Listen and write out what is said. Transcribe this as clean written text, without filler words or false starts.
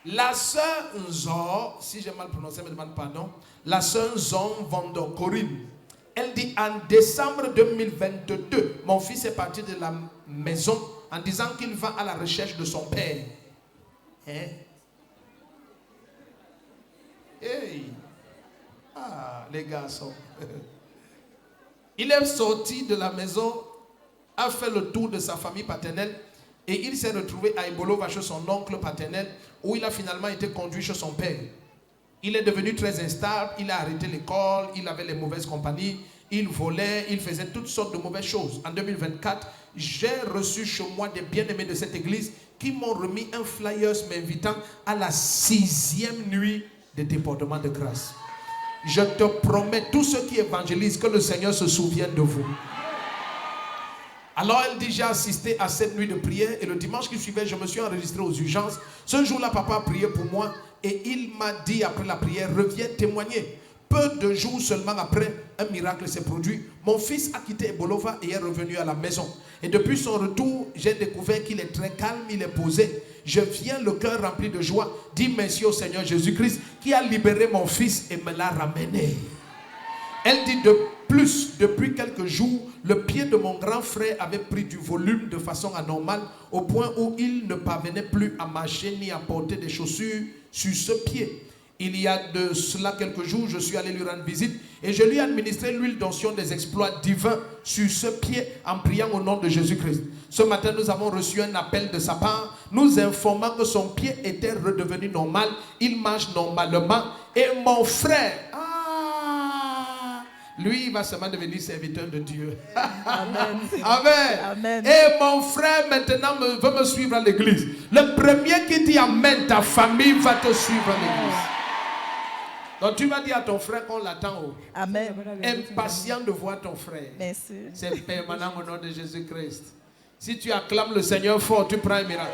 La sœur Nzor, si j'ai mal prononcé, me demande pardon. La sœur Nzor Vandokorine. Elle dit en décembre 2022, mon fils est parti de la maison en disant qu'il va à la recherche de son père. Hein? Hey. Ah, les garçons. Il est sorti de la maison, a fait le tour de sa famille paternelle et il s'est retrouvé à Ibolova chez son oncle paternel où il a finalement été conduit chez son père. Il est devenu très instable, il a arrêté l'école, il avait les mauvaises compagnies, il volait, il faisait toutes sortes de mauvaises choses. En 2024, j'ai reçu chez moi des bien-aimés de cette église qui m'ont remis un flyer m'invitant à la 6e nuit de débordement de grâce. Je te promets, tous ceux qui évangélisent, que le Seigneur se souvienne de vous. Alors elle dit, j'ai assisté à cette nuit de prière et le dimanche qui suivait, je me suis enregistré aux urgences. Ce jour-là, papa a prié pour moi et il m'a dit après la prière, reviens témoigner. Peu de jours seulement après, un miracle s'est produit. Mon fils a quitté Ibolova et est revenu à la maison. Et depuis son retour, j'ai découvert qu'il est très calme, il est posé. Je viens le cœur rempli de joie. Dis merci au Seigneur Jésus-Christ qui a libéré mon fils et me l'a ramené. Elle dit de plus, depuis quelques jours, le pied de mon grand frère avait pris du volume de façon anormale au point où il ne parvenait plus à marcher ni à porter des chaussures sur ce pied. Il y a de cela quelques jours, je suis allé lui rendre visite et je lui ai administré l'huile d'onction des exploits divins sur ce pied en priant au nom de Jésus-Christ. Ce matin, nous avons reçu un appel de sa part, nous informant que son pied était redevenu normal, il marche normalement et mon frère, lui, il va seulement devenir serviteur de Dieu. Amen. Amen. Amen. Et mon frère maintenant veut me suivre à l'église. Le premier qui dit Amen, ta famille va te suivre à l'église. Donc tu vas dire à ton frère qu'on l'attend. Amen. Impatient de voir ton frère. Merci. C'est permanent au nom de Jésus-Christ. Si tu acclames le Seigneur fort, tu prends un miracle.